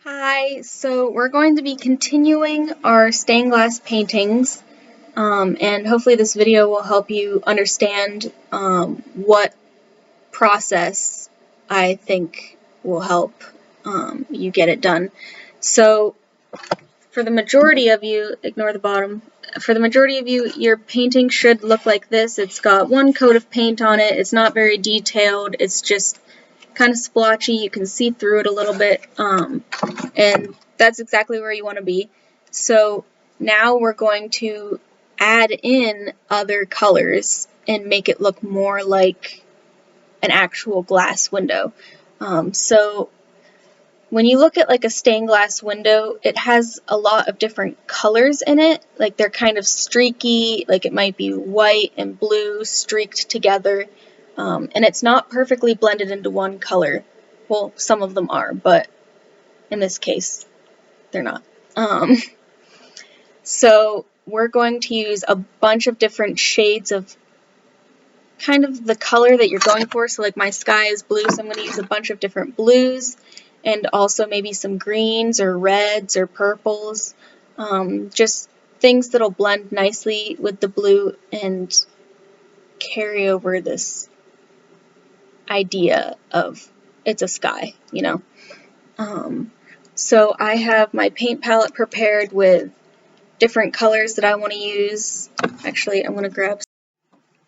Hi, so we're going to be continuing our stained glass paintings, and hopefully this video will help you understand what process I think will help you get it done. So for the majority of you, ignore the bottom, for the majority of you, your painting should look like this. It's got one coat of paint on it, it's not very detailed, it's just kind of splotchy, you can see through it a little bit, and that's exactly where you want to be. So now we're going to add in other colors and make it look more like an actual glass window. So when you look at like a stained glass window, it has a lot of different colors in it. Like they're kind of streaky, like it might be white and blue streaked together. And it's not perfectly blended into one color. Well, some of them are, but in this case, they're not. So we're going to use a bunch of different shades of kind of the color that you're going for. So like my sky is blue, so I'm going to use a bunch of different blues and also maybe some greens or reds or purples. Just things that'll blend nicely with the blue and carry over this idea of it's a sky, you know. So I have my paint palette prepared with different colors that I want to use. Actually, I'm going to grab.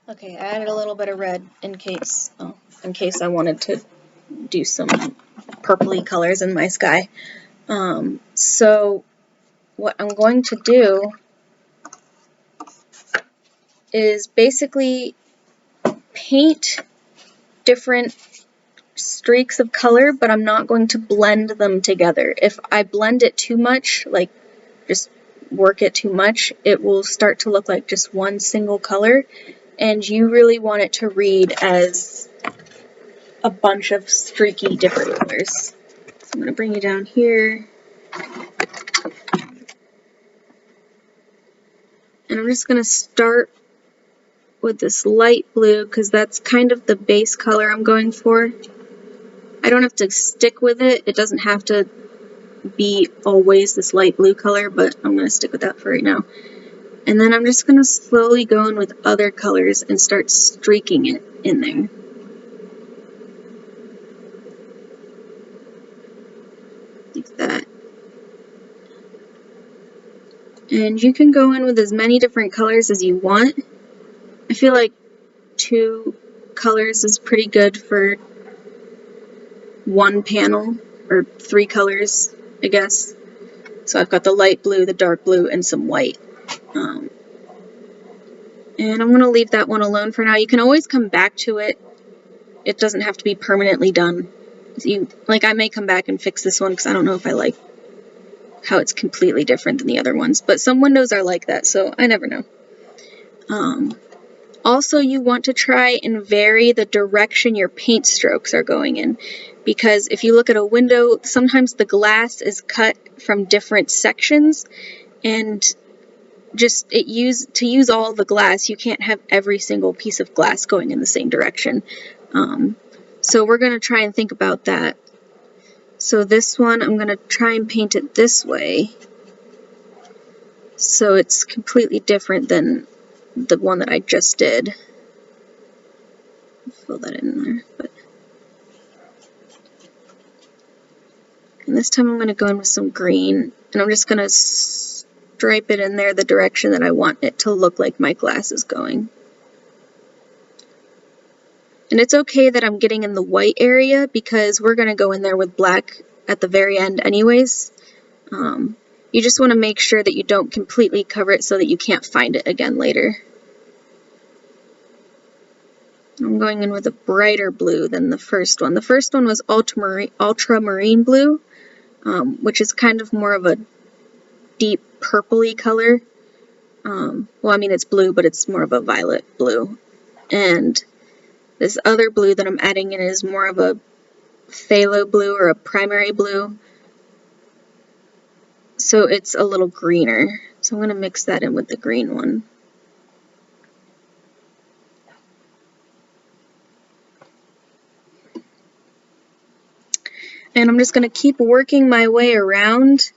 Okay, I added a little bit of red in case I wanted to do some purpley colors in my sky. So what I'm going to do is basically paint different streaks of color, but I'm not going to blend them together. If I blend it too much, like just work it too much, it will start to look like just one single color, and you really want it to read as a bunch of streaky different colors. So I'm going to bring you down here, and I'm just going to start with this light blue because that's kind of the base color I'm going for. I don't have to stick with it, it doesn't have to be always this light blue color, but I'm going to stick with that for right now. And then I'm just going to slowly go in with other colors and start streaking it in there. Like that. And you can go in with as many different colors as you want. I feel like 2 colors is pretty good for one panel, or 3 colors, I guess. So I've got the light blue, the dark blue, and some white. And I'm going to leave that one alone for now. You can always come back to it. It doesn't have to be permanently done. I may come back and fix this one because I don't know if I like how it's completely different than the other ones. But some windows are like that, so I never know. Also, you want to try and vary the direction your paint strokes are going in, because if you look at a window, sometimes the glass is cut from different sections, and to use all the glass, you can't have every single piece of glass going in the same direction. So we're going to try and think about that. So this one, I'm going to try and paint it this way, so it's completely different than the one that I just did. Fill that in there. And this time I'm going to go in with some green, and I'm just going to stripe it in there the direction that I want it to look like my glass is going. And it's okay that I'm getting in the white area because we're going to go in there with black at the very end anyways. You just want to make sure that you don't completely cover it so that you can't find it again later. I'm going in with a brighter blue than the first one. The first one was ultramarine blue, which is kind of more of a deep purpley color. Well, I mean it's blue, but it's more of a violet blue. And this other blue that I'm adding in is more of a phthalo blue or a primary blue. So it's a little greener. So I'm going to mix that in with the green one. And I'm just going to keep working my way around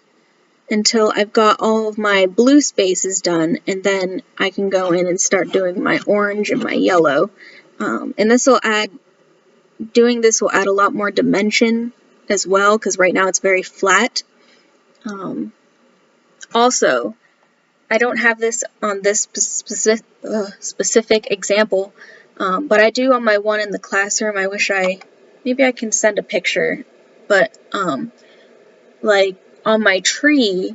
until I've got all of my blue spaces done, and then I can go in and start doing my orange and my yellow. And this will add, doing this will add a lot more dimension as well, because right now it's very flat. Also, I don't have this on this specific example, but I do on my one in the classroom. I wish maybe I can send a picture, but like on my tree,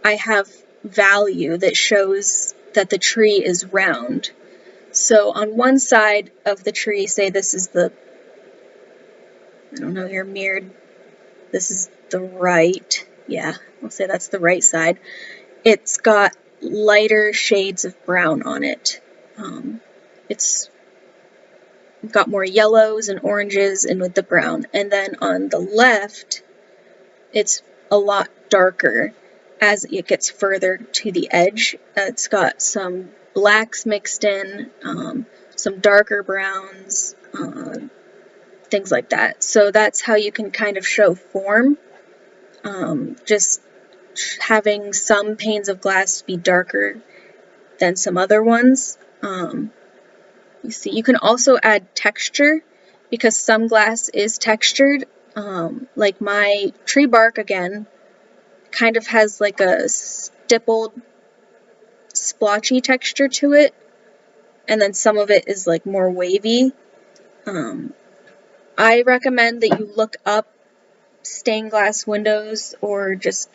I have value that shows that the tree is round. So on one side of the tree, say this is the, I don't know, here mirrored, this is the right, yeah, I'll say that's the right side. It's got lighter shades of brown on it. It's got more yellows and oranges and with the brown. And then on the left, it's a lot darker as it gets further to the edge. It's got some blacks mixed in, some darker browns, things like that. So that's how you can kind of show form. Just having some panes of glass be darker than some other ones. You see, you can also add texture because some glass is textured. Like my tree bark, again, kind of has like a stippled, splotchy texture to it, and then some of it is like more wavy. I recommend that you look up stained glass windows or just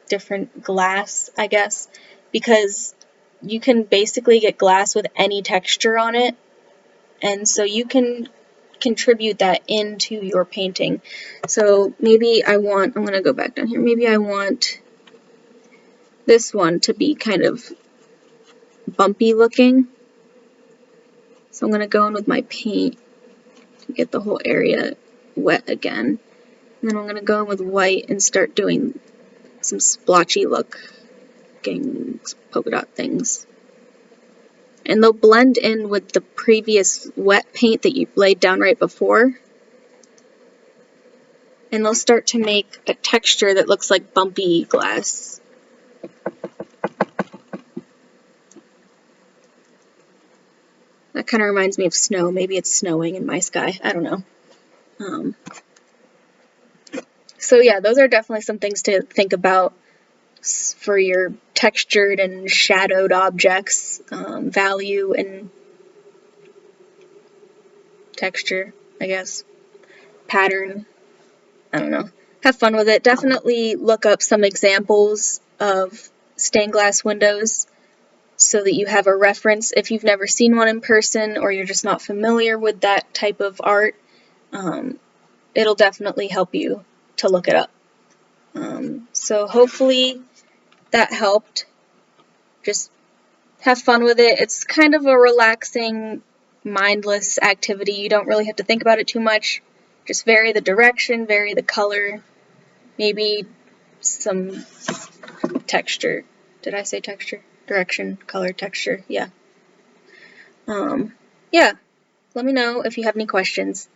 different glass, I guess, because you can basically get glass with any texture on it, and so you can contribute that into your painting. So maybe I'm going to go back down here, maybe I want this one to be kind of bumpy looking. So I'm going to go in with my paint to get the whole area wet again. And then I'm going to go in with white and start doing some splotchy looking polka dot things. And they'll blend in with the previous wet paint that you laid down right before. And they'll start to make a texture that looks like bumpy glass. That kind of reminds me of snow. Maybe it's snowing in my sky. I don't know. So yeah, those are definitely some things to think about for your textured and shadowed objects. Value and texture, I guess. Pattern. I don't know. Have fun with it. Definitely look up some examples of stained glass windows so that you have a reference if you've never seen one in person or you're just not familiar with that type of art. It'll definitely help you to look it up. So hopefully that helped. Just have fun with it. It's kind of a relaxing, mindless activity. You don't really have to think about it too much. Just vary the direction, vary the color, maybe some texture. Did I say texture? Direction, color, texture, yeah. Yeah, let me know if you have any questions.